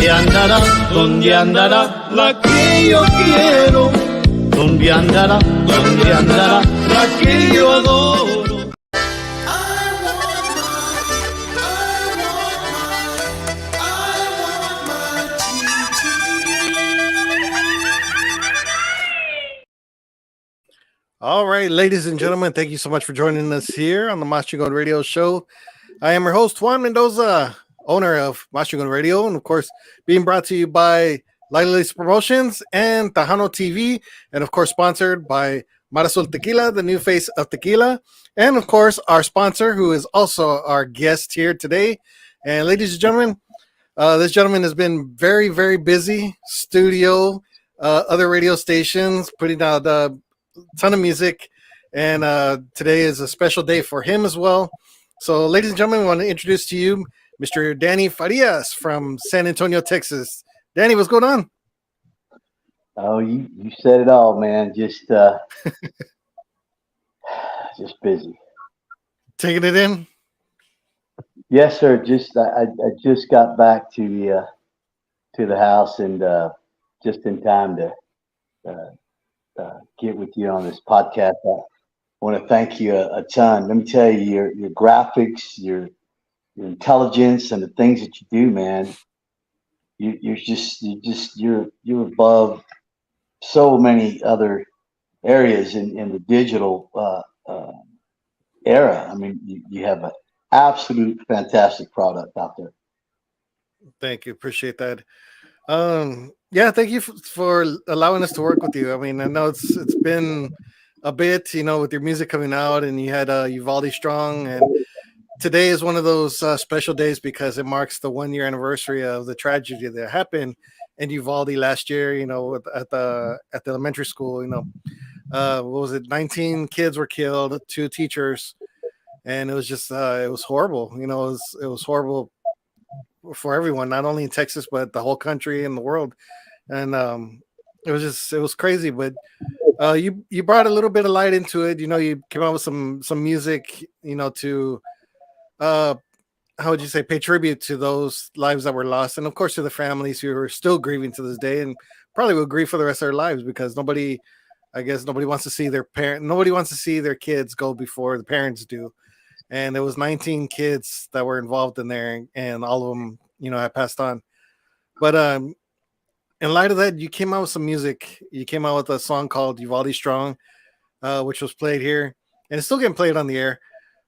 ¿Dónde andará la que yo quiero? ¿Dónde andará la que yo adoro? All right, ladies and gentlemen, thank you so much for joining us here on the Mastrigon Radio Show. I am your host, Juan Mendoza, owner of Mastrigon Radio, and of course, being brought to you by Lila's Promotions and Tejano TV, and of course, sponsored by Marasol Tequila, the new face of tequila, and of course, our sponsor, who is also our guest here today. And ladies and gentlemen, this gentleman has been very, very busy, studio, other radio stations, putting out ton of music, and today is a special day for him as well. So, ladies and gentlemen, I want to introduce to you Mr. Danny Farias from San Antonio, Texas. Danny, what's going on? Oh, you said it all, man. Just busy. Taking it in? Yes, sir. I just got back to the house, and just in time to get with you on this podcast. I want to thank you a ton. Let me tell you, your graphics, your intelligence, and the things that you do, man. You're above so many other areas in the digital era. I mean, you have an absolute fantastic product out there. Thank you. Appreciate that. Yeah, thank you for allowing us to work with you. I mean, I know it's been a bit, with your music coming out, and you had Uvalde Strong, and today is one of those special days because it marks the 1-year anniversary of the tragedy that happened in Uvalde last year. At the elementary school. What was it? 19 kids were killed, 2 teachers, and it was just it was horrible. It was horrible for everyone, not only in Texas but the whole country and the world. And it was crazy. But you brought a little bit of light into it. You came out with some music, to how would you say, pay tribute to those lives that were lost, and of course to the families who are still grieving to this day, and probably will grieve for the rest of their lives, because nobody wants to see nobody wants to see their kids go before the parents do. And there was 19 kids that were involved in there, and all of them, had passed on. But in light of that, you came out with some music. You came out with a song called Uvalde Strong, which was played here, and it's still getting played on the air.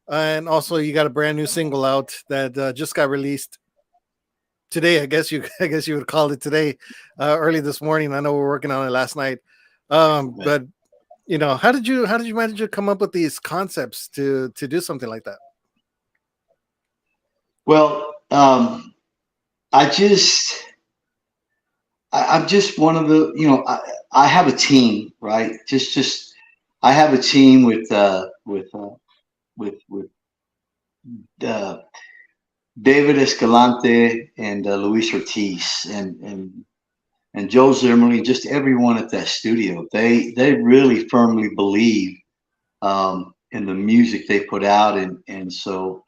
And also, you got a brand new single out that just got released today. I guess you would call it today, early this morning. I know we were working on it last night. But how did you manage to come up with these concepts to do something like that? Well, I'm just one of the, I have a team, right? I have a team with David Escalante and Luis Ortiz and Joe Zimmerly, just everyone at that studio. They really firmly believe in the music they put out, and so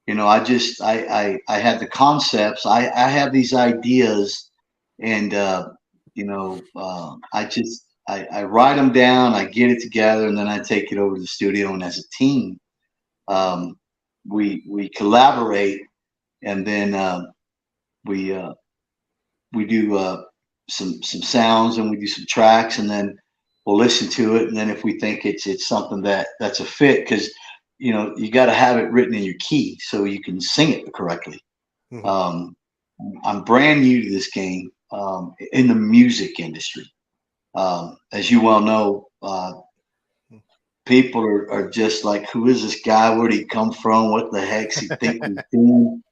I had the concepts. I have these ideas, and I write them down, I get it together, and then I take it over to the studio, and as a team, we collaborate, and then we do some sounds, and we do some tracks, and then we'll listen to it, and then if we think it's something that's a fit, because you got to have it written in your key so you can sing it correctly. Mm-hmm. I'm brand new to this game in the music industry. As you well know, people are just like, who is this guy? Where'd he come from? What the heck's he think he's doing?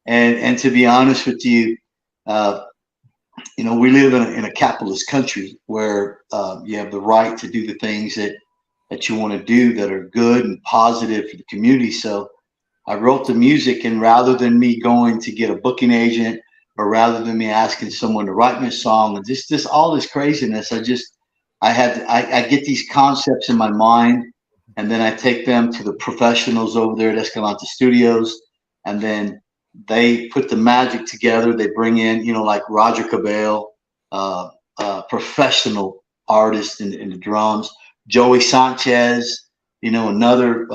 And to be honest with you, we live in a capitalist country where you have the right to do the things that you want to do that are good and positive for the community. So I wrote the music, and rather than me going to get a booking agent, or rather than me asking someone to write me a song, and just all this craziness, I get these concepts in my mind, and then I take them to the professionals over there at Escalante Studios, and then they put the magic together. They bring in, like Roger Cabell, professional artist in the drums. Joey Sanchez, another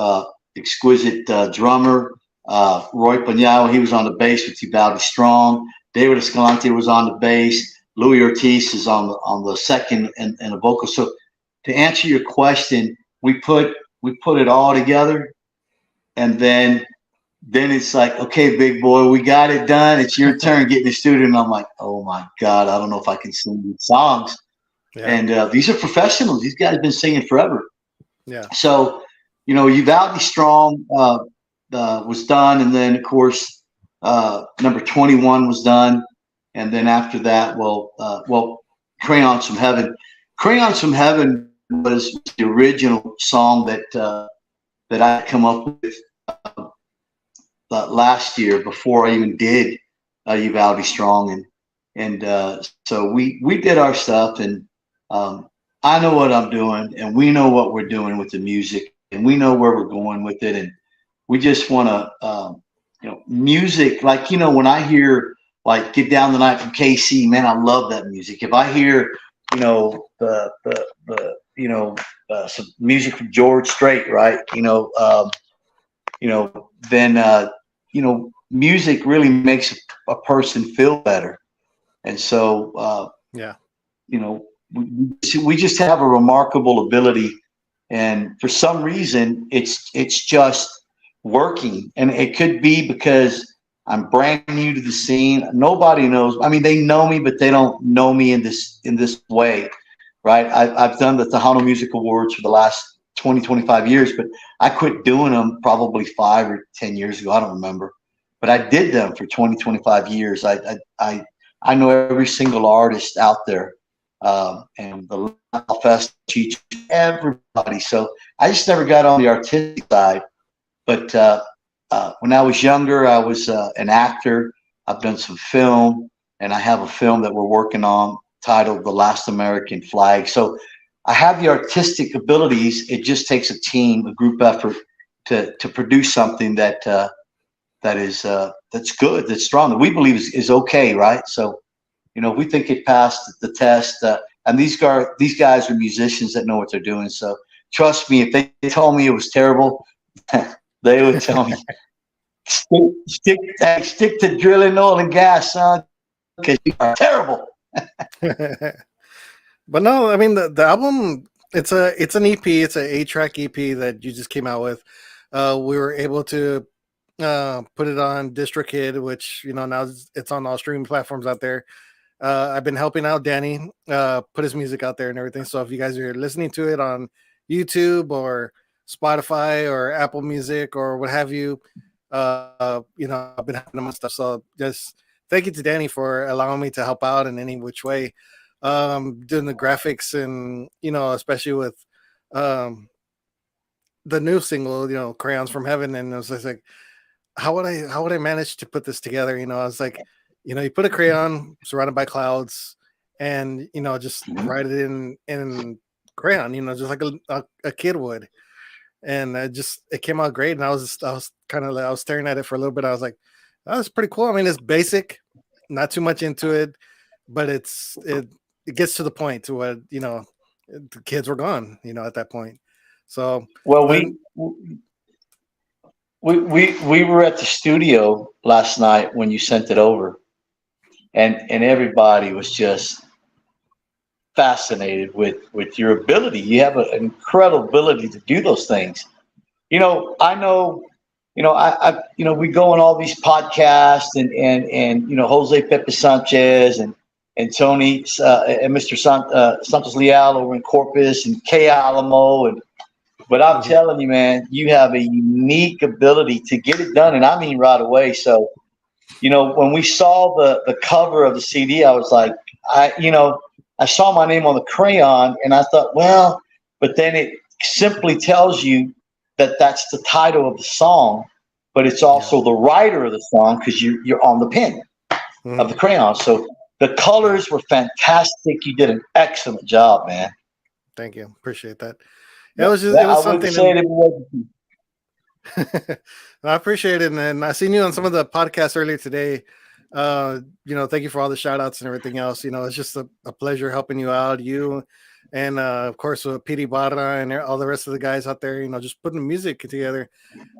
exquisite drummer. Roy Panyao, he was on the bass with Ubaldi Strong. David Escalante was on the bass. Louis Ortiz is on the second and the vocal. So to answer your question, we put it all together, and then it's like, okay, big boy, we got it done. It's your turn. Get in the studio, and I'm like, oh my God, I don't know if I can sing these songs. Yeah. And these are professionals. These guys have been singing forever. Yeah. So, Uvalde Strong was done, and then of course number 21 was done, and then after that, Crayons from Heaven. Crayons from Heaven was the original song that I come up with last year before I even did Uvalde Strong, and so we did our stuff, and I know what I'm doing, and we know what we're doing with the music, and we know where we're going with it, and we just want to music, like, when I hear like Get Down the Night from KC, man, I love that music. If I hear some music from George Strait, right, then music really makes a person feel better. And so, we just have a remarkable ability, and for some reason, it's just working. And it could be because I'm brand new to the scene. Nobody knows. I mean, they know me, but they don't know me in this way, right? I've done the Tejano Music Awards for the last 20, 25 years, but I quit doing them probably 5 or 10 years ago. I don't remember, but I did them for 20, 25 years. I know every single artist out there, and the Fest teaches everybody. So I just never got on the artistic side. But when I was younger, I was an actor. I've done some film, and I have a film that we're working on titled The Last American Flag. So I have the artistic abilities. It just takes a team, a group effort to produce something that is that's good, that's strong, that we believe is okay, right? So, we think it passed the test. And these guys are musicians that know what they're doing. So trust me, if they told me it was terrible, they would tell me, stick to drilling oil and gas, son, because you are terrible. But no, I mean the album, it's an EP, it's an 8-track EP that you just came out with. We were able to put it on DistroKid, which now it's on all streaming platforms out there. I've been helping out Danny put his music out there and everything. So if you guys are listening to it on YouTube or Spotify or Apple Music or what have you, I've been having them and stuff. So just thank you to Danny for allowing me to help out in any which way, doing the graphics, and especially with the new single, Crayons from Heaven. And I was just like, how would I manage to put this together? I was like, you put a crayon surrounded by clouds, and just write it in crayon, just like a kid would. And it came out great. And I was staring at it for a little bit. I was like, that was pretty cool. I mean, it's basic, not too much into it, but it gets to the point to what, the kids were gone, at that point. So, well, we were at the studio last night when you sent it over, and everybody was just fascinated with your ability. You have an incredible ability to do those things. I know, we go on all these podcasts, and Jose Pepe Sanchez and Tony and Mr. Santos Leal over in Corpus, and Kay Alamo, but I'm telling you, man, you have a unique ability to get it done, and I mean right away. So, when we saw the cover of the CD, I was like, I saw my name on the crayon, and I thought, well, but then it simply tells you that that's the title of the song, but it's also the writer of the song, because you're on the pen of the crayon. So the colors were fantastic. You did an excellent job, man. Thank you. Appreciate that. It was something. I appreciate it, and I seen you on some of the podcasts earlier today. Thank you for all the shout outs and everything else. It's just a pleasure helping you out, you and of course with Piri Barra and all the rest of the guys out there, just putting the music together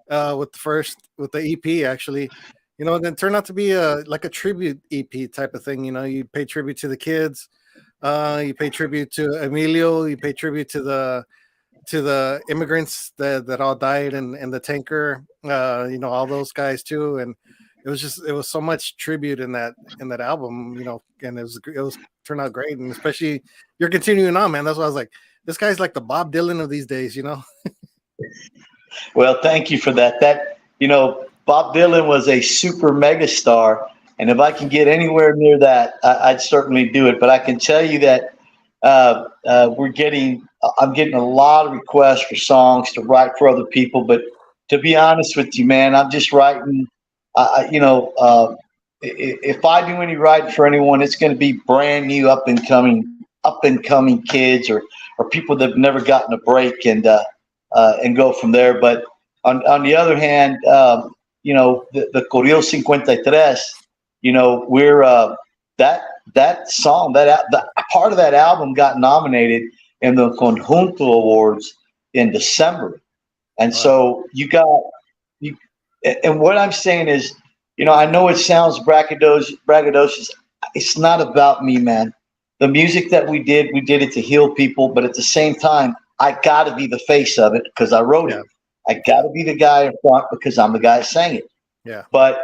with the EP actually. And then turned out to be like a tribute EP type of thing. You pay tribute to the kids, you pay tribute to Emilio, you pay tribute to the immigrants that all died and the tanker, all those guys too. And it was so much tribute in that album, and it was turned out great. And especially you're continuing on, man. That's why I was like, this guy's like the Bob Dylan of these days, Well, thank you for that. Bob Dylan was a super mega star. And if I can get anywhere near that, I'd certainly do it. But I can tell you that I'm getting a lot of requests for songs to write for other people. But to be honest with you, man, I'm just writing. If I do any writing for anyone, it's going to be brand new, up and coming kids or people that've never gotten a break, and go from there. But on the other hand, the Corrido 53, we're that song, the part of that album got nominated in the Conjunto Awards in December. And so and what I'm saying is, I know it sounds braggadocious. It's not about me, man. The music that we did it to heal people, but at the same time, I got to be the face of it because I wrote it. I got to be the guy in front because I'm the guy that sang it. Yeah. But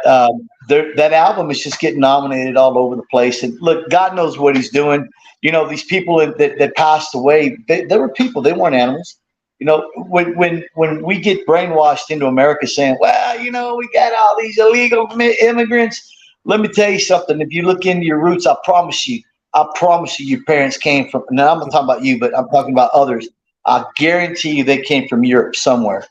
that album is just getting nominated all over the place. And look, God knows what he's doing. These people that passed away, they were people. They weren't animals. When we get brainwashed into America saying, well, we got all these illegal immigrants. Let me tell you something. If you look into your roots, I promise you your parents came from, now I'm not talking about you, but I'm talking about others. I guarantee you they came from Europe somewhere.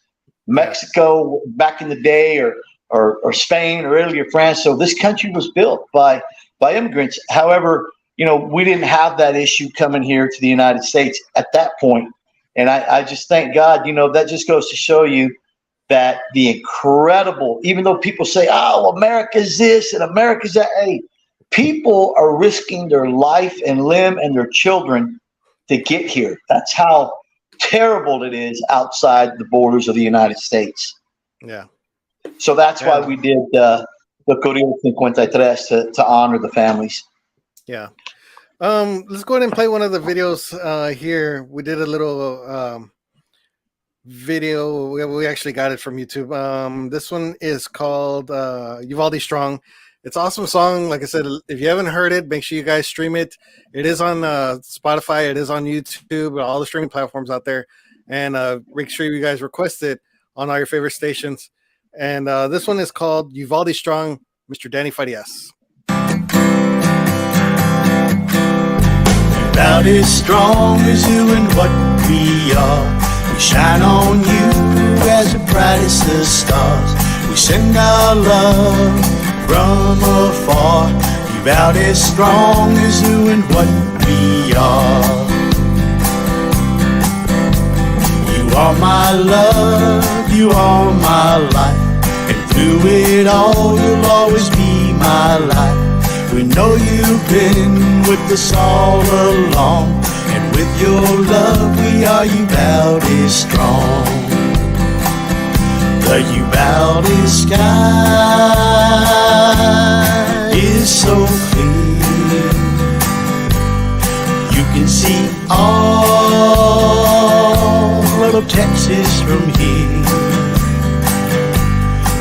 Mexico back in the day, or Spain or Italy or France. So this country was built by immigrants. However, we didn't have that issue coming here to the United States at that point. And I just thank God, that just goes to show you that the incredible, even though people say, oh, America's this and America's that, hey, people are risking their life and limb and their children to get here. That's how terrible it is outside the borders of the United States. Yeah. So that's why we did the Corrido 53 to honor the families. Yeah. Let's go ahead and play one of the videos here. We did a little video. We actually got it from YouTube. This one is called Uvalde Strong. It's an awesome song. Like I said, if you haven't heard it, make sure you guys stream it. It is on Spotify. It is on YouTube, all the streaming platforms out there. And make sure you guys request it on all your favorite stations. And this one is called Uvalde Strong, Mr. Danny Farias. About as strong as you and what we are. We shine on you as the brightest of stars. We send our love from afar. You about as strong as you and what we are. You are my love, you are my life, and through it all you'll always be my light. We know you've been with us all along, and with your love we are Uvalde strong. The Uvalde sky is so clear, you can see all of Texas from here.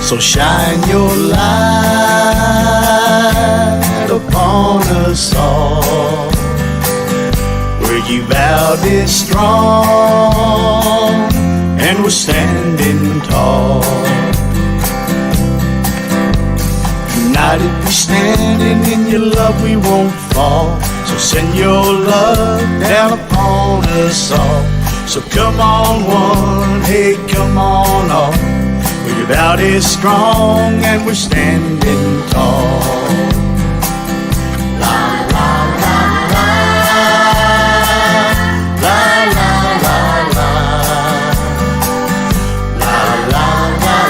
So shine your light upon us all. We're Uvalde strong, and we're standing tall. United we're standing, in your love we won't fall. So send your love down upon us all. So come on one, hey come on all. We're Uvalde strong, and we're standing tall. La la la la la, la la la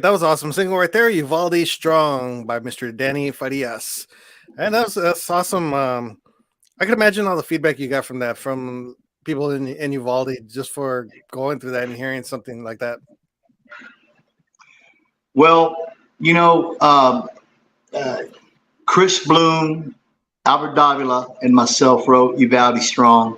right, that was awesome. Single right there, Uvalde Strong by Mr. Danny Farias. And that's awesome. I can imagine all the feedback you got from that from people in Uvalde just for going through that and hearing something like that. Well, you know, Chris Bloom, Albert Davila, and myself wrote Uvalde Strong.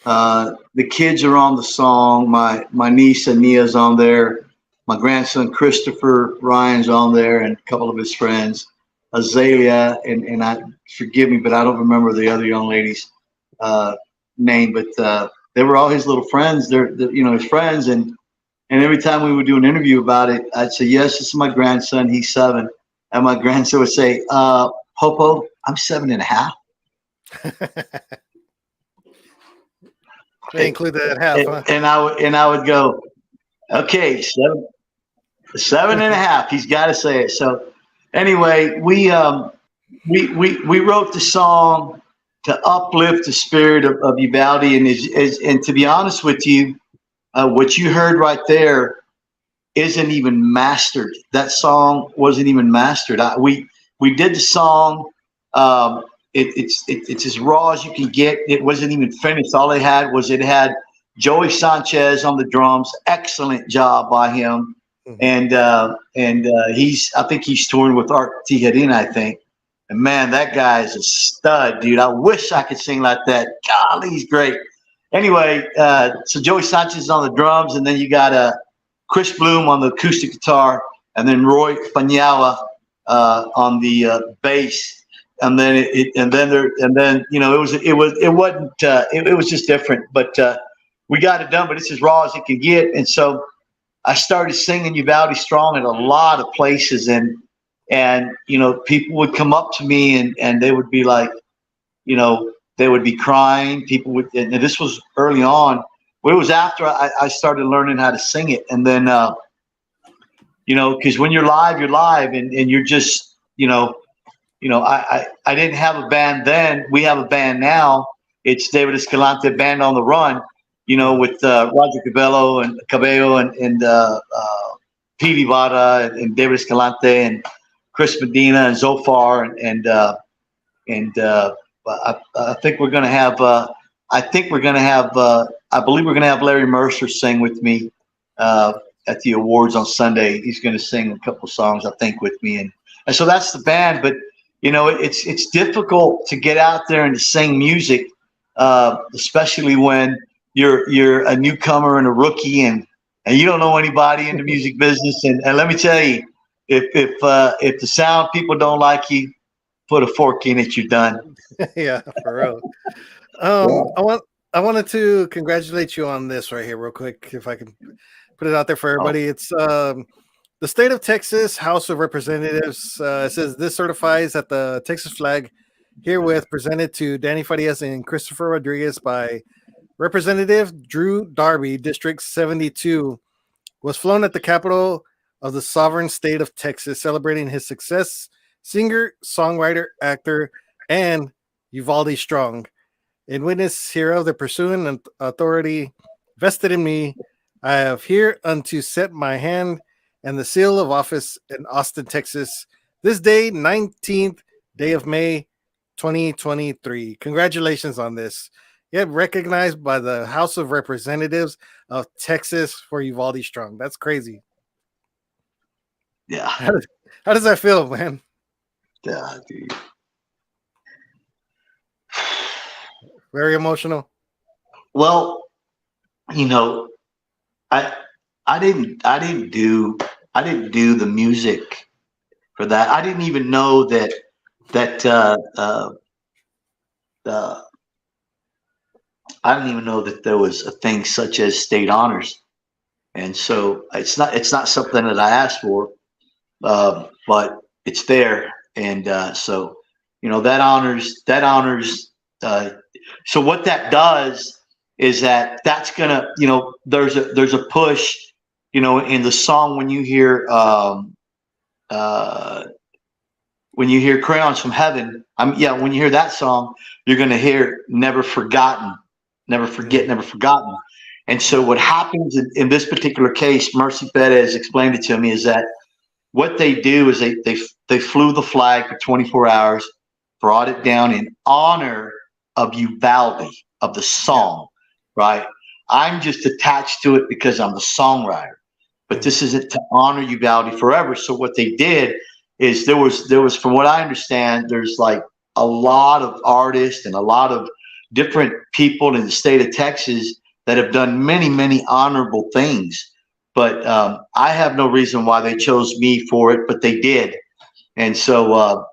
The kids are on the song. My niece Ania's on there. My grandson Christopher Ryan's on there, and a couple of his friends, Azalea, and I forgive me, but I don't remember the other young lady's name. But they were all his little friends. They're his friends, and every time we would do an interview about it, I'd say, "Yes, this is my grandson. He's 7," and my grandson would say, "Popo, I'm 7.5." They include that half, huh? And I would go, okay, 7.5. He's got to say it. So anyway, we wrote the song to uplift the spirit of Uvalde, and to be honest with you, what you heard right there isn't even mastered. That song wasn't even mastered. We did the song. It's as raw as you can get. It wasn't even finished. All it had Joey Sanchez on the drums. Excellent job by him. And I think he's touring with Art Tijerina, I think. And man, that guy is a stud, dude. I wish I could sing like that. Golly, he's great. Anyway, so Joey Sanchez is on the drums, and then you got Chris Bloom on the acoustic guitar, and then Roy Panyala on the bass. And then it was just different, but we got it done. But it's as raw as it can get. And so I started singing Uvalde Strong in a lot of places, and people would come up to me and they would be like, they would be crying. People would, and this was early on. Well, it was after I started learning how to sing it, and then because when you're live, and you're just I didn't have a band then. We have a band now. It's David Escalante Band on the Run, with Roger Cabello and Pete Vada and David Escalante and Chris Medina and Zofar I think we're going to have. I believe we're going to have Larry Mercer sing with me at the awards on Sunday. He's going to sing a couple songs, I think, with me, and so that's the band. But it's difficult to get out there and to sing music, especially when you're a newcomer and a rookie and you don't know anybody in the music business. And let me tell you, if the sound people don't like you, put a fork in it, you're done. Yeah, for real. I wanted to congratulate you on this right here, real quick, if I can put it out there for everybody. It's the state of Texas House of Representatives. It says this certifies that the Texas flag herewith presented to Danny Farias and Christopher Rodriguez by Representative Drew Darby, District 72, was flown at the capital of the sovereign state of Texas, celebrating his success, singer, songwriter, actor, and Uvalde Strong. In witness hereof, the pursuing authority vested in me, I have hereunto set my hand and the seal of office in Austin, Texas, this day, 19th day of May, 2023. Congratulations on this. Yet recognized by the House of Representatives of Texas for Uvalde Strong. That's crazy. Yeah. How does that feel, man? Yeah, dude. Very emotional. Well, I didn't do the music for that. I didn't even know that I didn't even know that there was a thing such as state honors, and so it's not something that I asked for, but it's there, and so that honors. So what that does is that's gonna there's a push in the song when you hear Crayons from Heaven. When you hear that song, you're gonna hear Never Forgotten, Never Forget, Never Forgotten. And so what happens in this particular case, Mercy Perez explained it to me, is that what they do is they flew the flag for 24 hours, brought it down in honor of Uvalde, of the song, right? I'm just attached to it because I'm the songwriter, but this isn't to honor Uvalde forever. So what they did is there was, from what I understand, there's like a lot of artists and a lot of different people in the state of Texas that have done many, many honorable things. But I have no reason why they chose me for it, but they did. And so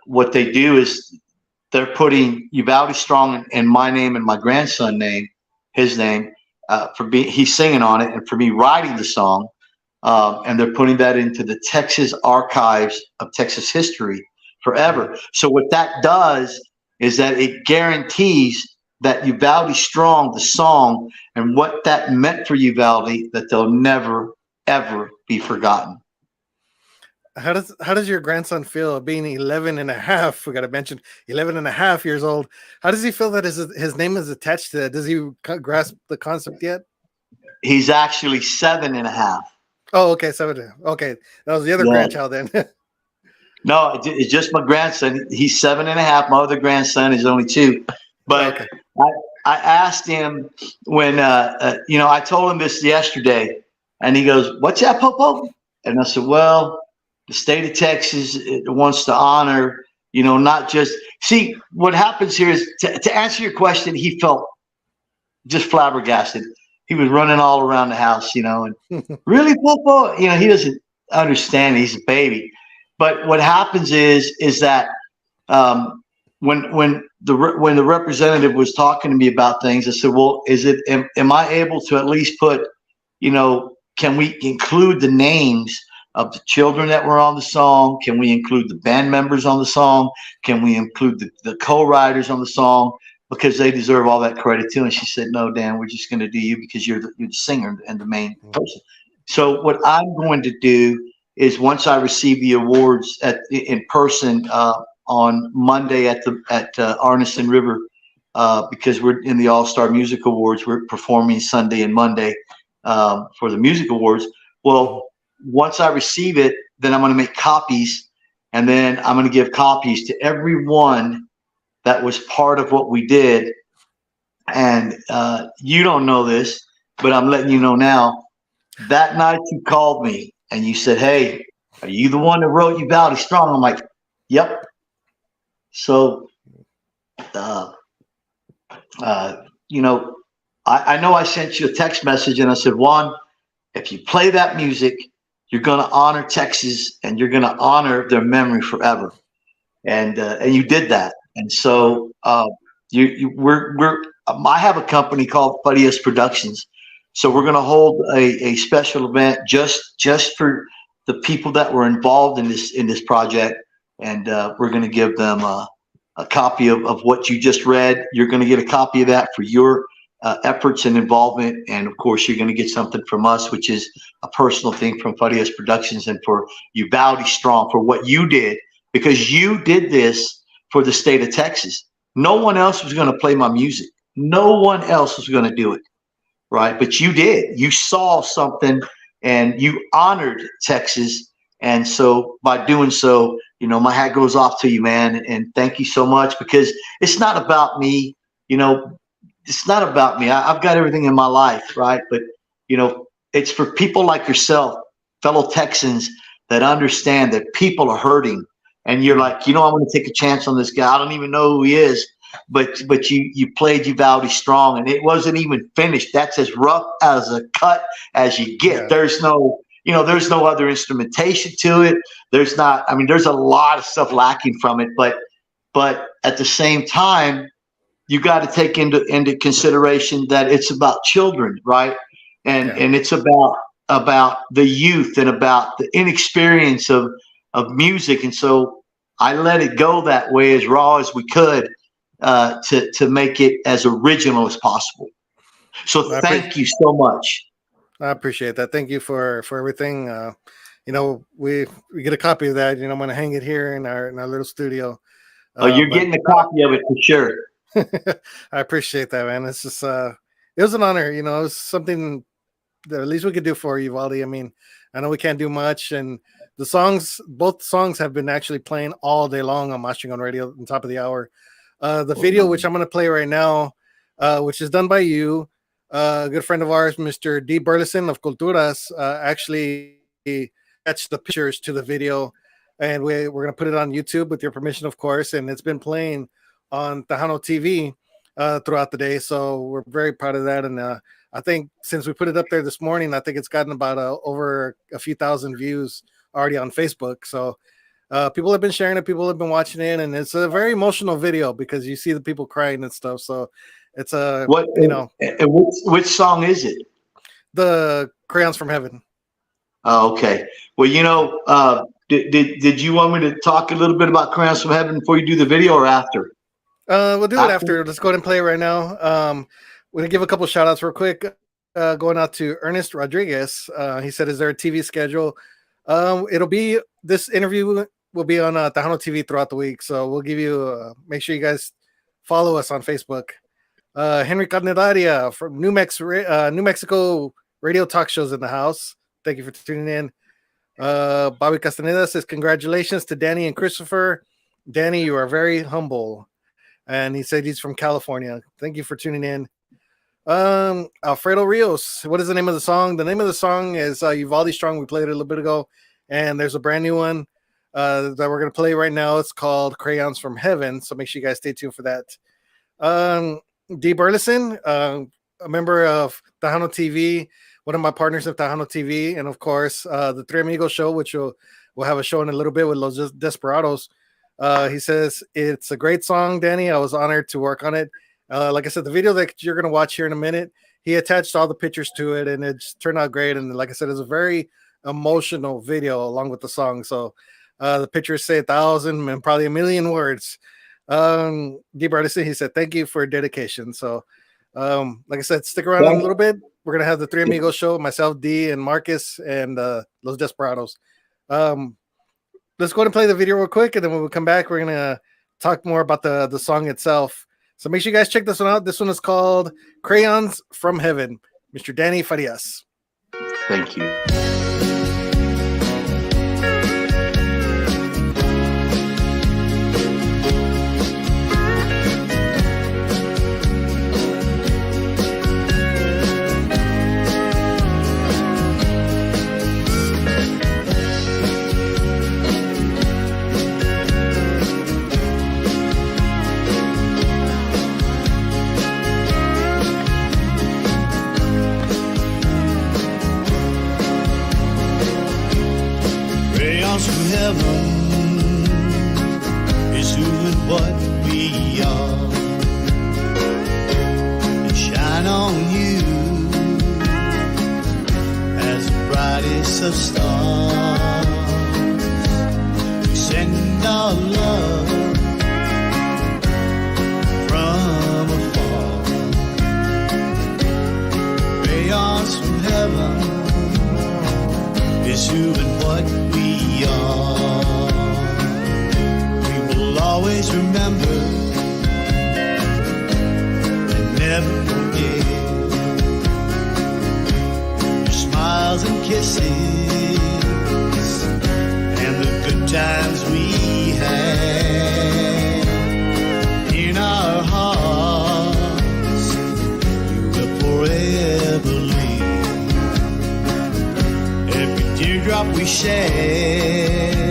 what they do is they're putting Uvalde Strong and my name and my grandson name, his name, he's singing on it, and for me writing the song. And they're putting that into the Texas archives of Texas history forever. So what that does is that it guarantees that Uvalde Strong, the song, and what that meant for Uvalde, that they'll never, ever be forgotten. How does your grandson feel being 11 and a half? We got to mention 11 and a half years old. How does he feel that his name is attached to that? Does he grasp the concept yet? He's actually 7.5. Oh, okay. 7. Okay. That was the other grandchild then. No, it's just my grandson. He's 7.5. My other grandson is only 2. But okay. I asked him when, I told him this yesterday, and he goes, "What's that, Popo?" And I said, "Well, the state of Texas wants to honor, not just see what happens here is to answer your question." He felt just flabbergasted. He was running all around the house, and really, Popo, he doesn't understand. He's a baby. But what happens is that when the representative was talking to me about things, I said, "Well, am I able to at least put, can we include the names of the children that were on the song? Can we include the band members on the song? Can we include the co-writers on the song? Because they deserve all that credit too." And she said, "No, Dan, we're just going to do you because you're the singer and the main person." So what I'm going to do is, once I receive the awards in person on Monday at Arneson River, because we're in the All-Star Music Awards, we're performing Sunday and Monday for the Music Awards. Well, once I receive it, then I'm going to make copies, and then I'm going to give copies to everyone that was part of what we did. And you don't know this, but I'm letting you know now. That night you called me and you said, "Hey, are you the one that wrote Uvalde Strong?" I'm like, "Yep." So, I know I sent you a text message and I said, "Juan, if you play that music, you're going to honor Texas and you're going to honor their memory forever." And you did that. And so I have a company called Farias Productions. So we're going to hold a special event just for the people that were involved in this project. And we're going to give them a copy of what you just read. You're going to get a copy of that for your efforts and involvement. And of course, you're going to get something from us, which is a personal thing from Farias Productions, and for Uvalde Strong for what you did, because you did this for the state of Texas. No one else was going to play my music. No one else was going to do it. Right. But you did. You saw something and you honored Texas. And so by doing so, my hat goes off to you, man. And thank you so much, because it's not about me. It's not about me. I've got everything in my life. Right. But, it's for people like yourself, fellow Texans, that understand that people are hurting. And you're like, I'm going to take a chance on this guy. I don't even know who he is. But you played Uvalde Strong, and it wasn't even finished. That's as rough as a cut as you get. Yeah. There's no other instrumentation to it. There's a lot of stuff lacking from it, but at the same time, you got to take into consideration that it's about children, right? And it's about the youth and about the inexperience of music. And so I let it go that way, as raw as we could, to make it as original as possible. So thank you so much. I appreciate that. Thank you for everything. We get a copy of that. I'm going to hang it here in our little studio. You're getting a copy of it for sure. I appreciate that, man. It's just it was an honor. You know, it was something that at least we could do for you, Uvalde. I mean, I know we can't do much, and the songs, both songs, have been actually playing all day long on Mastering on Radio on top of the hour. The video, which I'm going to play right now, which is done by you, a good friend of ours, Mr. D. Burleson of Culturas, actually attached the pictures to the video, and we're going to put it on YouTube with your permission, of course. And it's been playing on Tejano TV throughout the day, so we're very proud of that. And I think since we put it up there this morning, I think it's gotten about over a few thousand views already on Facebook. So people have been sharing it, people have been watching it, and it's a very emotional video because you see the people crying and stuff. So it's what, you know, and which song is it? The Crayons from Heaven. Oh, okay. Well, you know, did you want me to talk a little bit about Crayons from Heaven before you do the video or after? We'll do it after. Let's go ahead and play it right now. We're gonna give a couple shout outs real quick. Going out to Ernest Rodriguez. He said, "Is there a TV schedule?" It'll be, this interview will be on Tejano TV throughout the week, so we'll give you. Make sure you guys follow us on Facebook. Henry Candelaria from New Mexico radio talk shows in the house. Thank you for tuning in. Bobby Castaneda says, "Congratulations to Danny and Christopher. Danny, you are very humble." And he said he's from California. Thank you for tuning in. Alfredo Rios, what is the name of the song? The name of the song is Uvalde Strong. We played it a little bit ago, and there's a brand new one that we're going to play right now. It's called Crayons from Heaven, so make sure you guys stay tuned for that. D. Burleson, a member of Tejano TV, one of my partners of Tejano TV, and of course the Three Amigos show, which we'll have a show in a little bit with Los Desperados. He says, "It's a great song, Danny. I was honored to work on it." Like I said, the video that you're going to watch here in a minute, he attached all the pictures to it, and it just turned out great. And like I said, it's a very emotional video along with the song. So the pictures say 1,000 and probably 1,000,000 words. D. Bardison, he said, "Thank you for your dedication." So like I said, stick around a little bit. We're going to have the Three Amigos show, myself, D, and Marcus, and Los Desperados. Let's go ahead and play the video real quick, and then when we come back, we're gonna talk more about the song itself. So make sure you guys check this one out. This one is called Crayons from Heaven. Mr. Danny Farias. Thank you. From heaven is who and what we are. They shine on you as the brightest of stars. We send our love from afar. Crayons from heaven is who and what we are. We will always remember and never forget your smiles and kisses and the good times we had. In our hearts you will forever live. Teardrop we share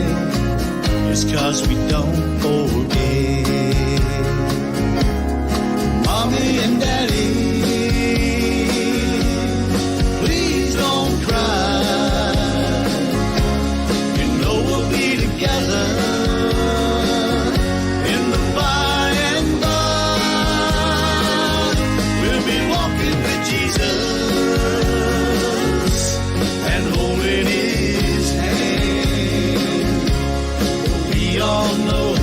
is 'cause we don't forget. Mommy and Daddy, please don't cry. You know we'll be together in the by and by. We'll be walking with Jesus and holding his hand. We all know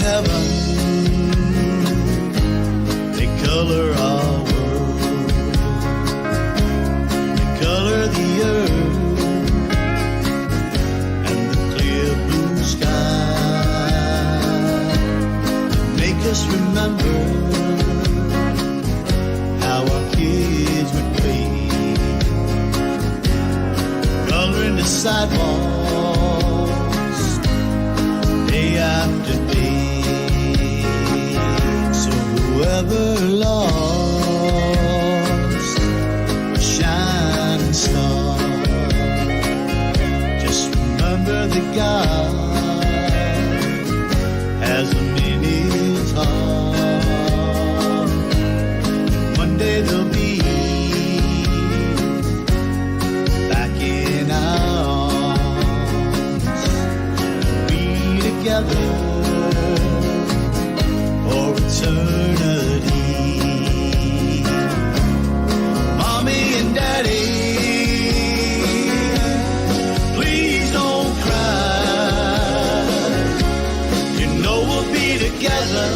heaven, they color our world, they color the earth and the clear blue sky, make us remember how our kids would play, coloring the sidewalks day after day. So whoever lost a shining star, just remember that God has them in his heart. One day they'll be back in our arms, be together for eternity. Mommy and Daddy, please don't cry. You know we'll be together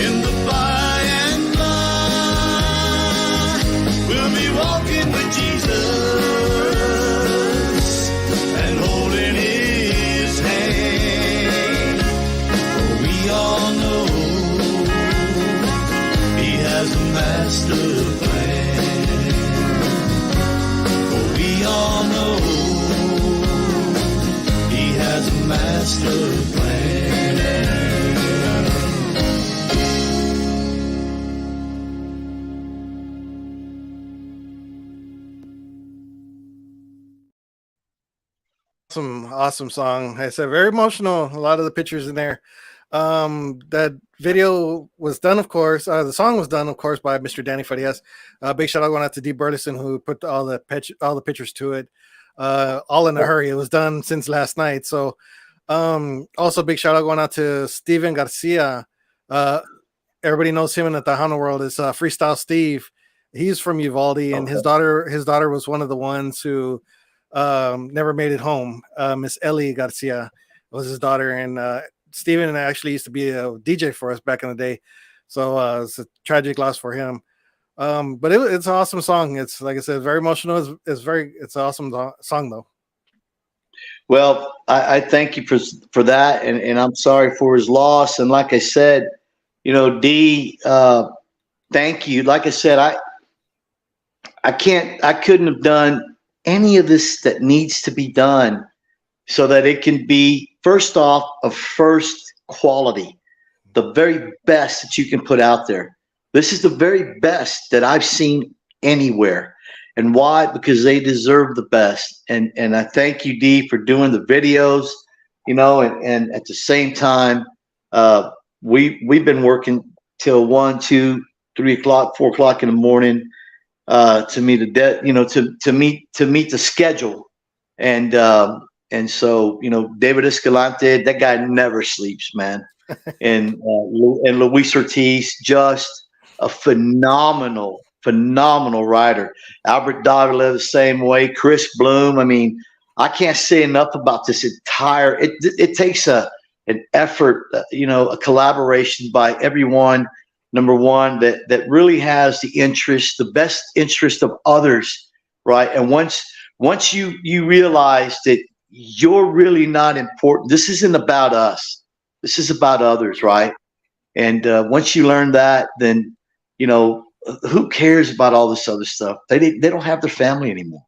in the by and by. We'll be walking with Jesus and holding his hand. For we all know he has a master plan. For we all know he has a master plan. Awesome song. I said very emotional. A lot of the pictures in there. That video was done, of course. The song was done, of course, by Mr. Danny Farias. Big shout out going out to D. Burleson, who put all the pictures to it. All in a hurry. It was done since last night. So, also big shout out going out to Steven Garcia. Everybody knows him in the Tejano world is Freestyle Steve. He's from Uvalde, and his daughter was one of the ones who never made it home. Miss Ellie Garcia was his daughter, and Steven actually used to be a DJ for us back in the day. So it's a tragic loss for him. But it's an awesome song. It's, like I said, very emotional. It's an awesome song though. Well, I thank you for that, and I'm sorry for his loss. And like I said, you know, D, thank you. Like I said, I couldn't have done any of this that needs to be done so that it can be, first off, of first quality, the very best that you can put out there. This is the very best that I've seen anywhere. And why? Because they deserve the best. And I thank you, D, for doing the videos, you know, and at the same time, we've been working till 1, 2, 3 o'clock, 4 o'clock in the morning to meet to meet the schedule. And so, you know, David Escalante, that guy never sleeps, man. and Luis Ortiz, just a phenomenal writer. Albert Davila the same way. Chris Bloom. I mean, I can't say enough about this entire. It takes an effort, you know, a collaboration by everyone. Number one, that really has the best interest of others, right? And once you realize that you're really not important, this isn't about us. This is about others, right? And once you learn that, then, you know, who cares about all this other stuff? They don't have their family anymore.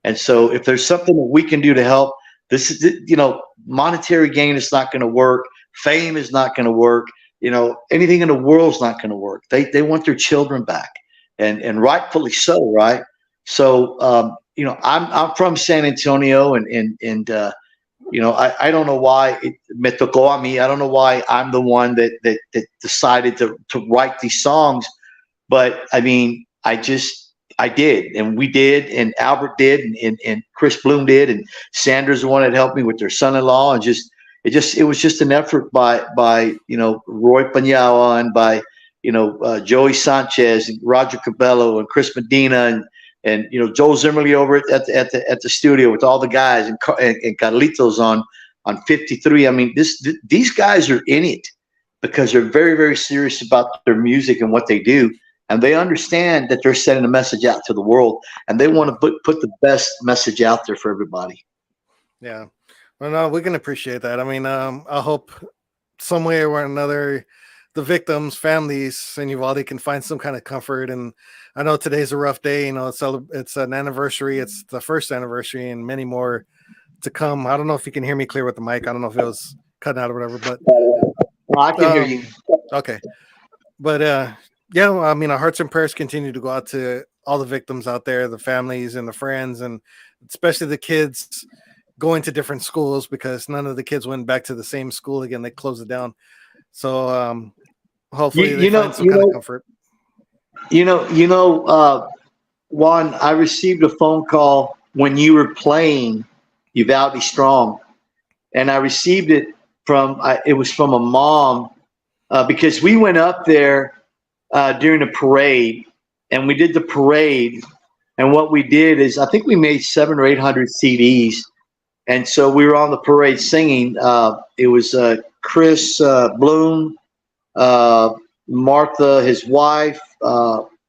And so if there's something that we can do to help, this is, you know, monetary gain is not going to work. Fame is not going to work. You know, anything in the world is not going to work. They want their children back, and rightfully so, right? So, you know, I'm from San Antonio, and you know, I don't know why me tocó a mí. I don't know why I'm the one that decided to write these songs, but I mean, I did, and we did, and Albert did, and Chris Bloom did, and Sandra's the one that helped me with their son-in-law, and it was just an effort by you know, Roy Panyao, and by, you know, Joey Sanchez and Roger Cabello and Chris Medina and you know, Joel Zimmerly over at the studio with all the guys, and Carlitos on on 53. I mean, these guys are in it because they're very, very serious about their music and what they do. And they understand that they're sending a message out to the world, and they want to put the best message out there for everybody. Yeah. Well, no, we can appreciate that. I mean, I hope some way or another, the victims' families in Uvalde can find some kind of comfort. And I know today's a rough day. You know, it's an anniversary. It's the first anniversary, and many more to come. I don't know if you can hear me clear with the mic. I don't know if it was cutting out or whatever, but I can hear you. Okay. But yeah, I mean, our hearts and prayers continue to go out to all the victims out there, the families and the friends, and especially the kids going to different schools, because none of the kids went back to the same school again. They closed it down. So hopefully they find some kind of comfort. Juan, I received a phone call when you were playing Uvalde Strong, and I received it it was from a mom, because we went up there during the parade, and we did the parade, and what we did is I think we made 700 or 800 CDs, and so we were on the parade singing. It was Chris Bloom, Martha, his wife,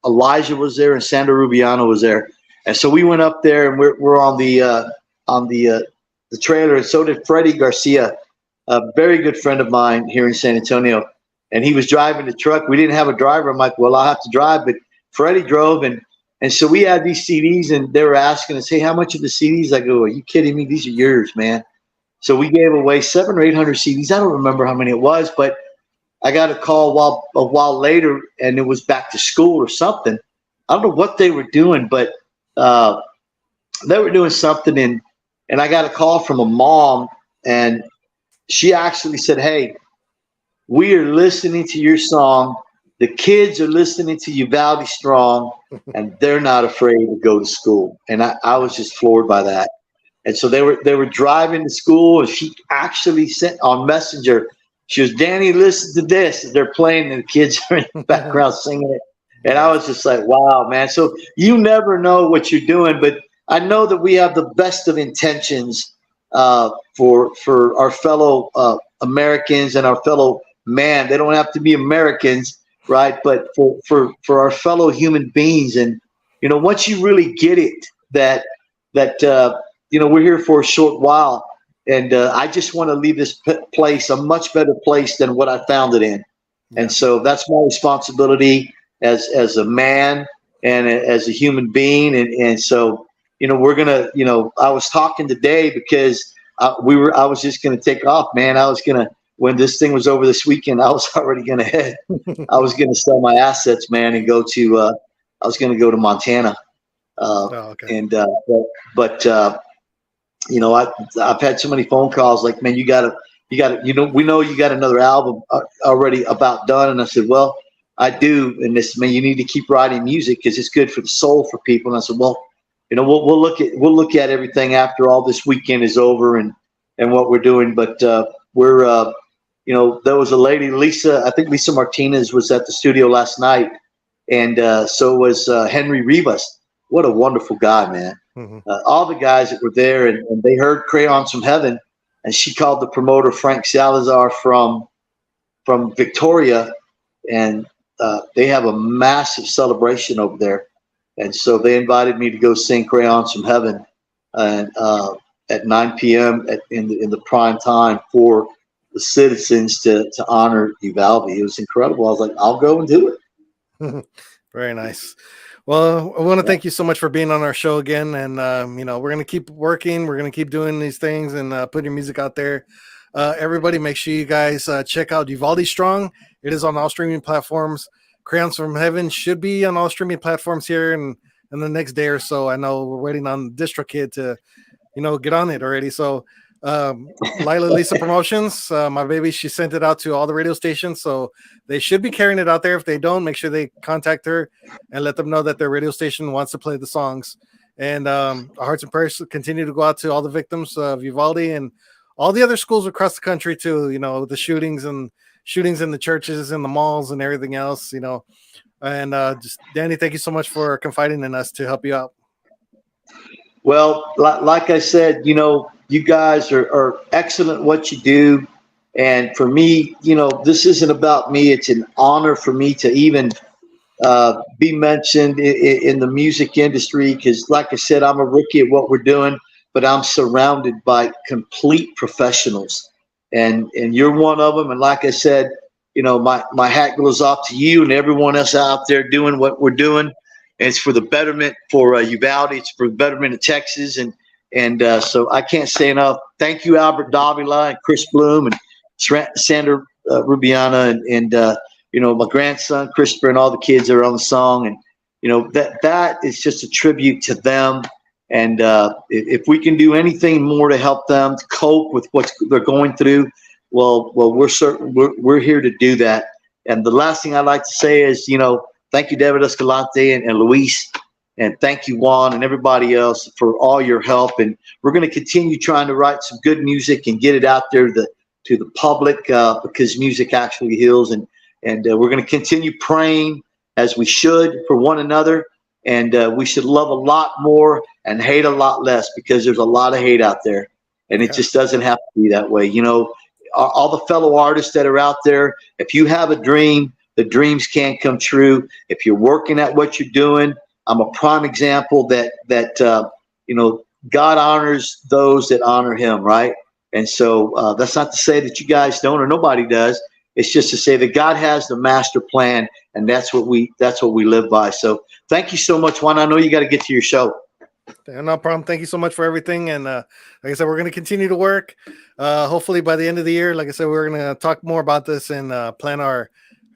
Elijah was there, and Sandra Rubiano was there, and so we went up there, and we're on the trailer, and so did Freddie Garcia, a very good friend of mine here in San Antonio. And he was driving the truck. We didn't have a driver. I'm like, well, I'll have to drive. But Freddie drove. And so we had these CDs, and they were asking us, hey, how much of the CDs? I go, are you kidding me? These are yours, man. So we gave away 700 or 800 CDs. I don't remember how many it was, but I got a call a while later, and it was back to school or something. I don't know what they were doing, but they were doing something. And I got a call from a mom, and she actually said, hey, we are listening to your song. The kids are listening to Uvalde Strong, and they're not afraid to go to school. And I was just floored by that. And so they were driving to school, and she actually sent on Messenger. She was, Danny, listen to this. They're playing, and the kids are in the background singing it. And I was just like, wow, man. So you never know what you're doing, but I know that we have the best of intentions for our fellow Americans and our fellow man. They don't have to be Americans, right? But for our fellow human beings. And once you really get it, that we're here for a short while, and I just want to leave this place a much better place than what I found it in. Yeah. And so that's my responsibility as a man and as a human being. And so we're gonna I was talking today because I was just gonna take off, man. I was gonna, when this thing was over this weekend, I was already going to head. I was going to sell my assets, man, and go to. I was going to go to Montana. Okay. And I've had so many phone calls like, man, you got to. We know you got another album already about done, and I said, well, I do, and this, man, you need to keep writing music because it's good for the soul for people. And I said, well, we'll look at everything after all this weekend is over and what we're doing, but we're. There was a lady, Lisa, I think Lisa Martinez was at the studio last night, and so was Henry Rivas. What a wonderful guy, man. Mm-hmm. All the guys that were there, and they heard Crayons from Heaven, and she called the promoter, Frank Salazar, from Victoria, and they have a massive celebration over there. And so they invited me to go sing Crayons from Heaven at 9 p.m. in the prime time for the citizens to honor Uvalde. It was incredible. I was like, I'll go and do it. Very nice. Well, I want to thank you so much for being on our show again. And, we're going to keep working. We're going to keep doing these things and putting your music out there. Everybody, make sure you guys check out Uvalde Strong. It is on all streaming platforms. Crayons from Heaven should be on all streaming platforms here in the next day or so. I know we're waiting on DistroKid to, get on it already. So, Lila Lisa Promotions, my baby, she sent it out to all the radio stations, so they should be carrying it out there. If they don't, make sure they contact her and let them know that their radio station wants to play the songs. And our hearts and prayers continue to go out to all the victims of Uvalde and all the other schools across the country too. The shootings in the churches and the malls and everything else. And just Danny, thank you so much for confiding in us to help you out. Well, like I said, You guys are excellent at what you do. And for me, this isn't about me. It's an honor for me to even be mentioned in the music industry because, like I said, I'm a rookie at what we're doing, but I'm surrounded by complete professionals, and you're one of them. And like I said, my hat goes off to you and everyone else out there doing what we're doing. And it's for the betterment for Uvalde. It's for the betterment of Texas, and so I can't say enough. Thank you, Albert Davila and Chris Bloom and Sandra Rubiana and my grandson Christopher and all the kids that are on the song, and that is just a tribute to them. And if we can do anything more to help them to cope with what they're going through, well, we're here to do that. And the last thing I'd like to say is, thank you, David Escalante and Luis, and thank you, Juan, and everybody else for all your help. And we're going to continue trying to write some good music and get it out there to the public because music actually heals. And we're going to continue praying as we should for one another. And we should love a lot more and hate a lot less because there's a lot of hate out there. And it just doesn't have to be that way. All the fellow artists that are out there, if you have a dream, the dreams can come true. If you're working at what you're doing, I'm a prime example that God honors those that honor him, right? And so that's not to say that you guys don't or nobody does. It's just to say that God has the master plan, and that's what we live by. So thank you so much, Juan. I know you got to get to your show. No problem. Thank you so much for everything. And like I said, we're going to continue to work. Hopefully by the end of the year, like I said, we're going to talk more about this and plan our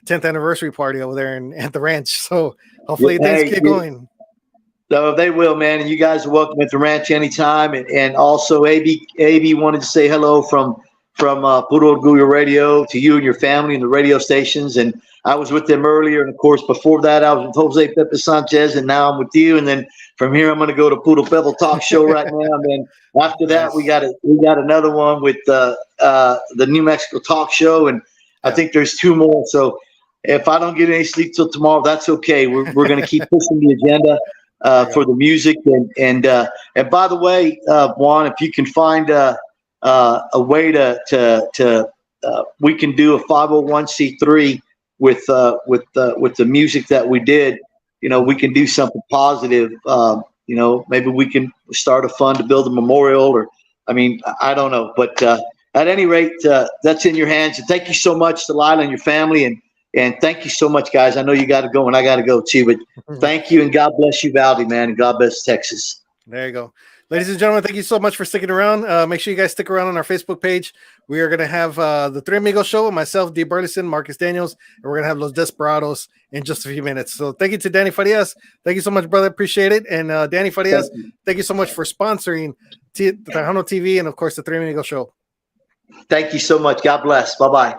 10th anniversary party over there at the ranch. So hopefully things get going. So they will, man. And you guys are welcome at the ranch anytime. And also AB wanted to say hello from Puro Orgullo Radio to you and your family and the radio stations. And I was with them earlier. And of course, before that, I was with Jose Pepe Sanchez, and now I'm with you. And then from here, I'm going to go to Puro Pebble Talk Show right now. And then after that, we got another one with the New Mexico Talk Show. And I think there's 2 more. So if I don't get any sleep till tomorrow, that's okay. We're going to keep pushing the agenda for the music. And by the way, Juan, if you can find a way to we can do a 501c3 with the music that we did. We can do something positive. Maybe we can start a fund to build a memorial, or I don't know. But at any rate, that's in your hands. And thank you so much to Lila and your family, and thank you so much, guys. I know you got to go, and I got to go too. But thank you, and God bless you, Uvalde, man, and God bless Texas. There you go. Ladies and gentlemen, thank you so much for sticking around. Make sure you guys stick around on our Facebook page. We are going to have the Three Amigos show with myself, Dee Burleson, Marcus Daniels, and we're going to have Los Desperados in just a few minutes. So thank you to Danny Farias. Thank you so much, brother. Appreciate it. And Danny Farias, thank you so much for sponsoring Tejano TV and, of course, the Three Amigos show. Thank you so much. God bless. Bye-bye.